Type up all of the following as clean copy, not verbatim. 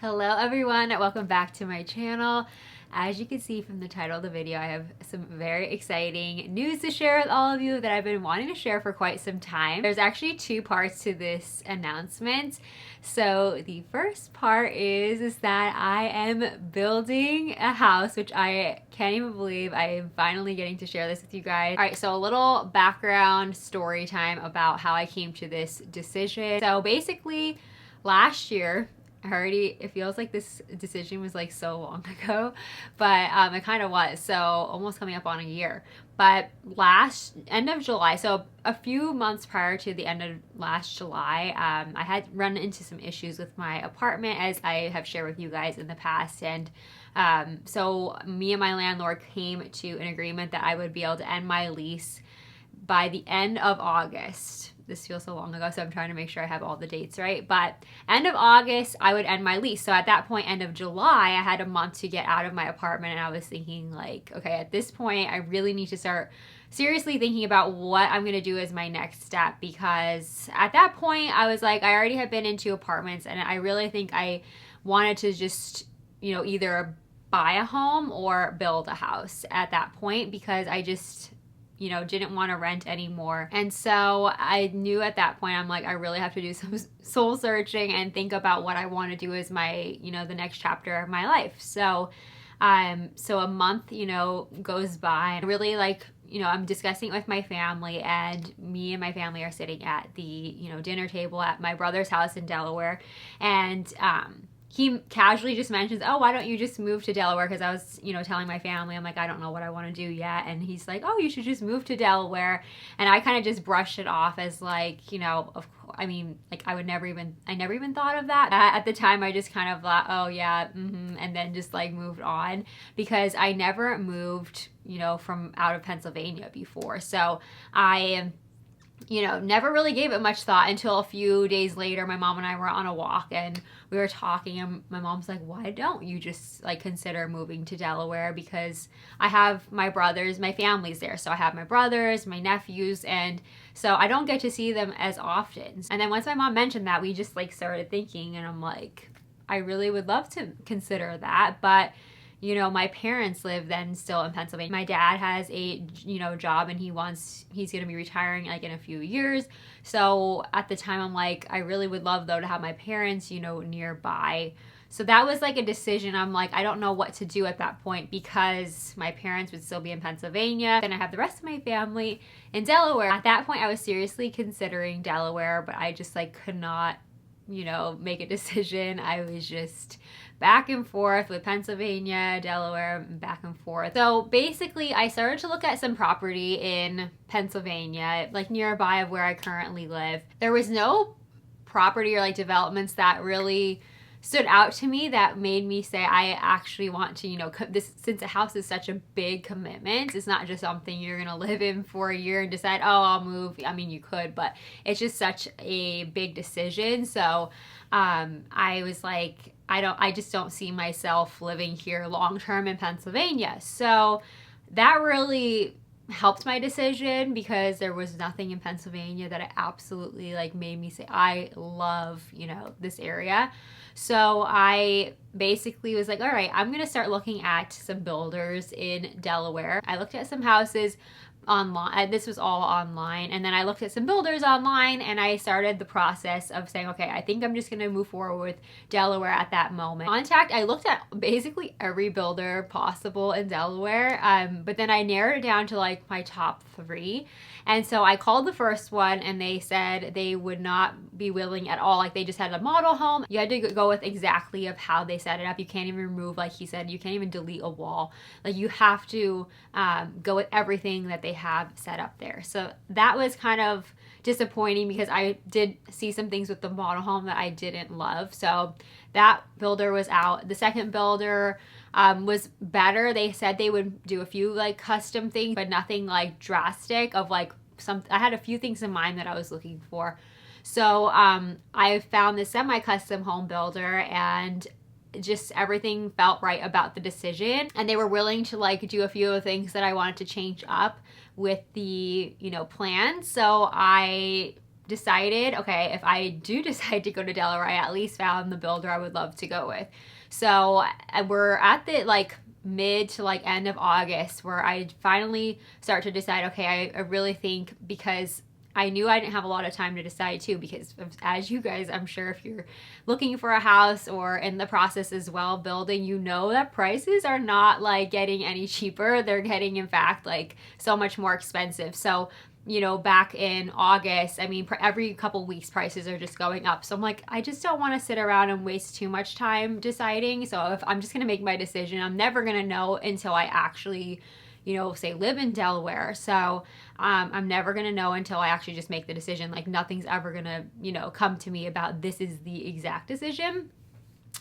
Hello everyone, welcome back to my channel. As you can see from the title of the video, I have some very exciting news to share with all of you that I've been wanting to share for quite some time. There's actually two parts to this announcement. So the first part is that I am building a house, which I can't even believe I am finally getting to share this with you guys. All right, so a little background story time about how I came to this decision. So basically last year, it feels like this decision was like so long ago, but it kind of was. So almost coming up on a year. But end of July, so a few months prior to the end of last July, I had run into some issues with my apartment, as I have shared with you guys in the past. And so me and my landlord came to an agreement that I would be able to end my lease by the end of August. This feels so long ago, so I'm trying to make sure I have all the dates right. But end of August, I would end my lease. So at that point, end of July, I had a month to get out of my apartment. And I was thinking like, okay, at this point, I really need to start seriously thinking about what I'm going to do as my next step. Because at that point, I was like, I already have been in 2 apartments. And I really think I wanted to just, either buy a home or build a house at that point, because I just didn't want to rent anymore. And so I knew at that point, I'm like, I really have to do some soul searching and think about what I want to do as my, the next chapter of my life. So, so a month, goes by, and really I'm discussing it with my family, and me and my family are sitting at the, dinner table at my brother's house in Delaware. And, he casually just mentions, oh, why don't you just move to Delaware? Because I was, telling my family, I'm like, I don't know what I want to do yet. And he's like, oh, you should just move to Delaware. And I kind of just brushed it off as like, I never even thought of that. At the time, I just kind of thought, oh yeah, and then just like moved on, because I never moved, from out of Pennsylvania before. So I never really gave it much thought until a few days later. My mom and I were on a walk and we were talking, and my mom's like, why don't you just consider moving to Delaware? Because I have my family's there. So I have my brothers, my nephews, and so I don't get to see them as often. And then once my mom mentioned that, we just started thinking, and I'm like, I really would love to consider that. But my parents live then still in Pennsylvania. My dad has a, job, and he's going to be retiring in a few years. So at the time, I'm like, I really would love though to have my parents, nearby. So that was a decision. I'm like, I don't know what to do at that point, because my parents would still be in Pennsylvania. Then I have the rest of my family in Delaware. At that point, I was seriously considering Delaware, but I just could not, make a decision. I was just back and forth with Pennsylvania, Delaware, back and forth. So basically, I started to look at some property in Pennsylvania, nearby of where I currently live. There was no property or developments that really stood out to me that made me say I actually want to, this, since a house is such a big commitment. It's not just something you're gonna live in for a year and decide, oh, I'll move. I mean, you could, but it's just such a big decision. So I was like, I just don't see myself living here long-term in Pennsylvania. So that really helped my decision, because there was nothing in Pennsylvania that I absolutely made me say, I love, this area. So I basically was like, all right, I'm going to start looking at some builders in Delaware. I looked at some houses online. This was all online. And then I looked at some builders online, and I started the process of saying, okay, I think I'm just going to move forward with Delaware at that moment. I looked at basically every builder possible in Delaware. But then I narrowed it down to my top 3. And so I called the first one, and they said they would not be willing at all. They just had a model home. You had to go with exactly of how they set it up. You can't even remove, he said, you can't even delete a wall. You have to go with everything that they have set up there. So that was kind of disappointing, because I did see some things with the model home that I didn't love. So that builder was out. The second builder was better. They said they would do a few custom things, but nothing drastic of I had a few things in mind that I was looking for. So I found this semi-custom home builder, and just everything felt right about the decision, and they were willing to do a few of the things that I wanted to change up with the plan. So I decided, okay, if I do decide to go to Delaware, I at least found the builder I would love to go with. So we're at the like mid to like end of August where I finally start to decide, okay, I really think, because I knew I didn't have a lot of time to decide too, because as you guys, I'm sure if you're looking for a house or in the process as well building, you know that prices are not like getting any cheaper. They're getting, in fact, like so much more expensive. So, you know, back in August, I mean, every couple weeks prices are just going up. So I'm like, I just don't want to sit around and waste too much time deciding. So if I'm just going to make my decision, I'm never going to know until I actually, you know, say live in Delaware. So I'm never going to know until I actually just make the decision. Like nothing's ever going to, you know, come to me about this is the exact decision.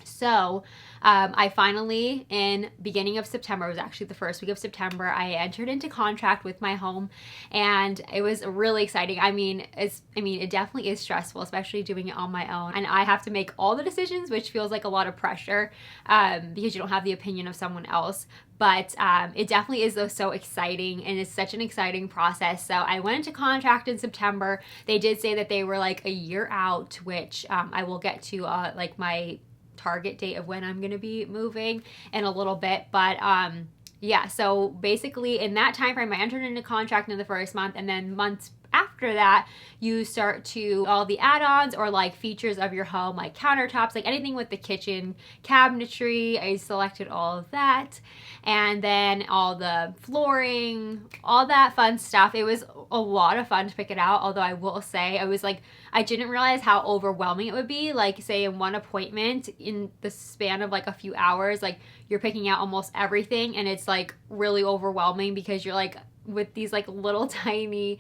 So I finally, in beginning of September, it was actually the first week of September, I entered into contract with my home, and it was really exciting. I mean, it definitely is stressful, especially doing it on my own, and I have to make all the decisions, which feels like a lot of pressure because you don't have the opinion of someone else. But it definitely is, though, so exciting, and it's such an exciting process. So I went into contract in September. They did say that they were like a year out, which I will get to like my target date of when I'm going to be moving in a little bit. But yeah, so basically in that time frame, I entered into contract in the first month, and then months after that, you start to all the add-ons or like features of your home, like countertops, like anything with the kitchen cabinetry. I selected all of that, and then all the flooring, all that fun stuff. It was a lot of fun to pick it out, although I will say I didn't realize how overwhelming it would be. Like, say in one appointment, in the span of like a few hours, like you're picking out almost everything, and it's like really overwhelming because you're like with these like little tiny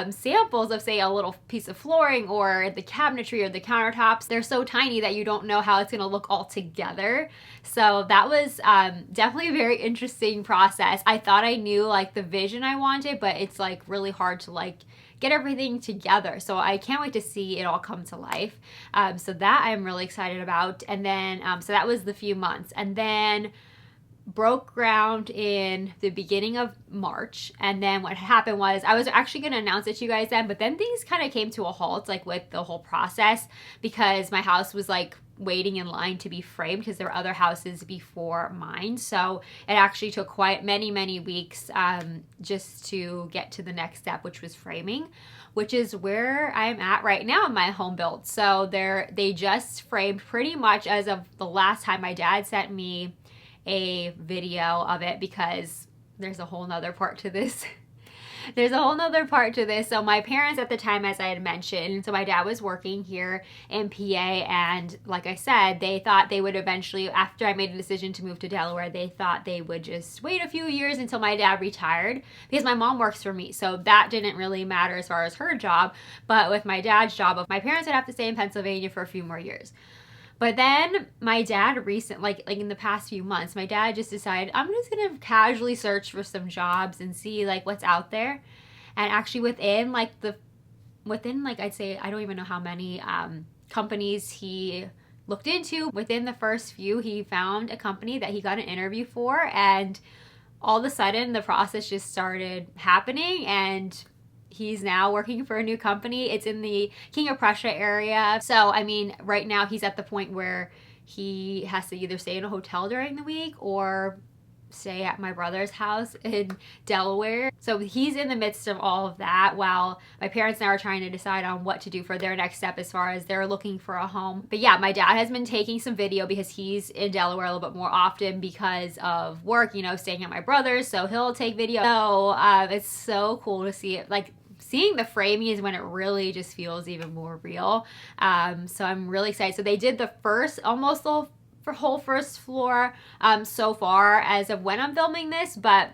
samples of, say, a little piece of flooring or the cabinetry or the countertops. They're so tiny that you don't know how it's going to look all together. So that was definitely a very interesting process. I thought I knew like the vision I wanted, but it's like really hard to like get everything together. So I can't wait to see it all come to life. So that I'm really excited about. And then, so that was the few months. And then broke ground in the beginning of March. And then what happened was I was actually going to announce it to you guys then, but then things kind of came to a halt, like with the whole process, because my house was like waiting in line to be framed because there were other houses before mine. So it actually took quite many weeks just to get to the next step, which was framing, which is where I'm at right now in my home build. So they just framed pretty much as of the last time. My dad sent me a video of it because there's a whole nother part to this. There's a whole nother part to this. So my parents at the time, as I had mentioned, so my dad was working here in PA, and like I said, they thought they would eventually, after I made a decision to move to Delaware, they thought they would just wait a few years until my dad retired, because my mom works for me, so that didn't really matter as far as her job. But with my dad's job, my parents would have to stay in Pennsylvania for a few more years. But then my dad like in the past few months, my dad just decided, I'm just going to casually search for some jobs and see like what's out there. And actually within like I'd say, I don't even know how many companies he looked into. Within the first few, he found a company that he got an interview for, and all of a sudden the process just started happening, and he's now working for a new company. It's in the King of Prussia area. So, I mean, right now he's at the point where he has to either stay in a hotel during the week or stay at my brother's house in Delaware. So he's in the midst of all of that while my parents now are trying to decide on what to do for their next step as far as they're looking for a home. But yeah, my dad has been taking some video because he's in Delaware a little bit more often because of work, you know, staying at my brother's. So he'll take video. So it's so cool to see it. Like, seeing the framing is when it really just feels even more real. So I'm really excited. So they did the whole first floor so far as of when I'm filming this, but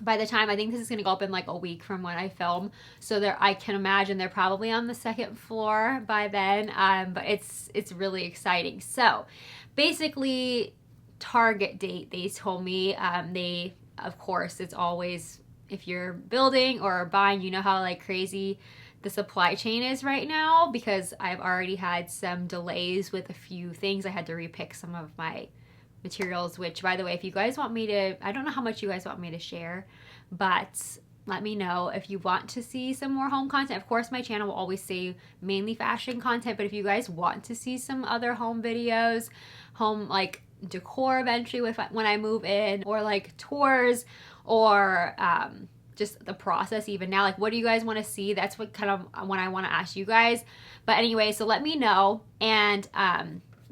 by the time, I think this is going to go up in like a week from when I film. So I can imagine they're probably on the second floor by then. But it's really exciting. So basically, target date, they told me, of course, it's always, if you're building or buying, you know how like crazy the supply chain is right now, because I've already had some delays with a few things. I had to repick some of my materials, which, by the way, if you guys want me to, I don't know how much you guys want me to share, but let me know if you want to see some more home content. Of course, my channel will always say mainly fashion content, but if you guys want to see some other home videos, home like decor eventually when I move in, or like tours, or just the process even now, like what do you guys want to see? That's what kind of when I want to ask you guys. But anyway, so let me know. And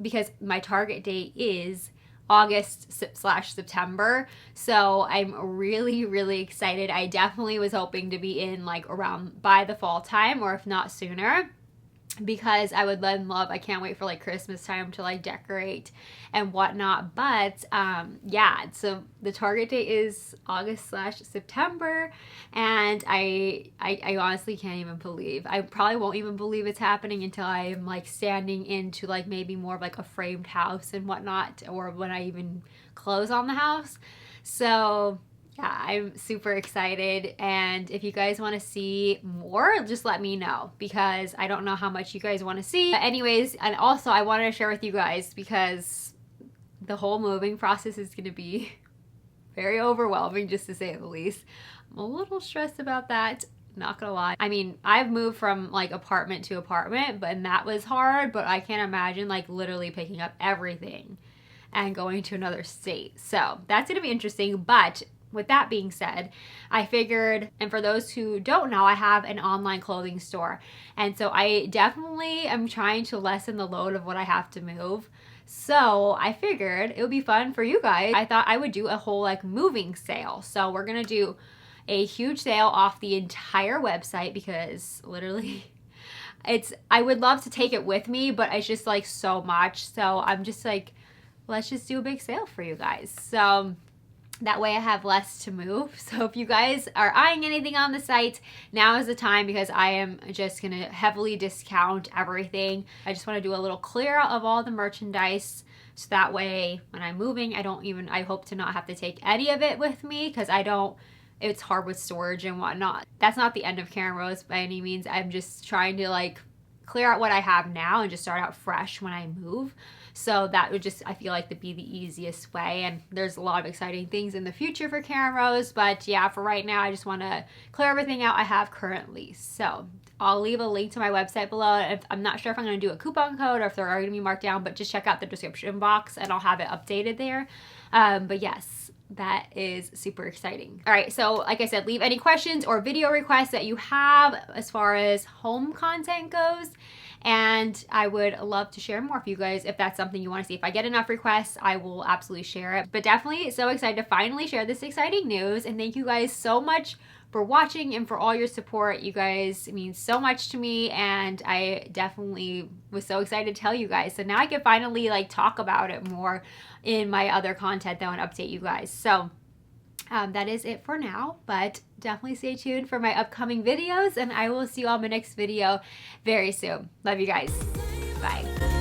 because my target date is August/September, so I'm really, really excited. I definitely was hoping to be in like around by the fall time, or if not sooner, because I would love, I can't wait for like Christmas time to like decorate and whatnot. But yeah, so the target date is August/September, and I honestly can't even believe, I probably won't even believe it's happening until I am like standing into like maybe more of like a framed house and whatnot, or when I even close on the house. So yeah, I'm super excited, and if you guys want to see more, just let me know, because I don't know how much you guys want to see. But anyways, and also I wanted to share with you guys, because the whole moving process is going to be very overwhelming, just to say the least. I'm a little stressed about that, not gonna lie. I mean, I've moved from like apartment to apartment, and that was hard, but I can't imagine like literally picking up everything and going to another state. So that's gonna be interesting. But with that being said, I figured, and for those who don't know, I have an online clothing store. And so I definitely am trying to lessen the load of what I have to move. So I figured it would be fun for you guys. I thought I would do a whole like moving sale. So we're gonna do a huge sale off the entire website, because literally I would love to take it with me, but it's just like so much. So I'm just like, let's just do a big sale for you guys. So that way I have less to move. So if you guys are eyeing anything on the site, now is the time, because I am just going to heavily discount everything. I just want to do a little clear out of all the merchandise, so that way when I'm moving, I hope to not have to take any of it with me, because it's hard with storage and whatnot. That's not the end of Karen Rose by any means. I'm just trying to like clear out what I have now and just start out fresh when I move. So that would just, I feel like, to be the easiest way. And there's a lot of exciting things in the future for Karen Rose. But yeah, for right now, I just want to clear everything out I have currently. So I'll leave a link to my website below. I'm not sure if I'm going to do a coupon code or if they're already going to be marked down, but just check out the description box and I'll have it updated there. But yes, that is super exciting. All right, so like I said, leave any questions or video requests that you have as far as home content goes, and I would love to share more for you guys if that's something you want to see. If I get enough requests, I will absolutely share it. But definitely so excited to finally share this exciting news, and thank you guys so much for watching and for all your support. You guys mean so much to me, and I definitely was so excited to tell you guys. So now I can finally like talk about it more in my other content though and update you guys. So that is it for now, but definitely stay tuned for my upcoming videos, and I will see you all in my next video very soon. Love you guys. Bye.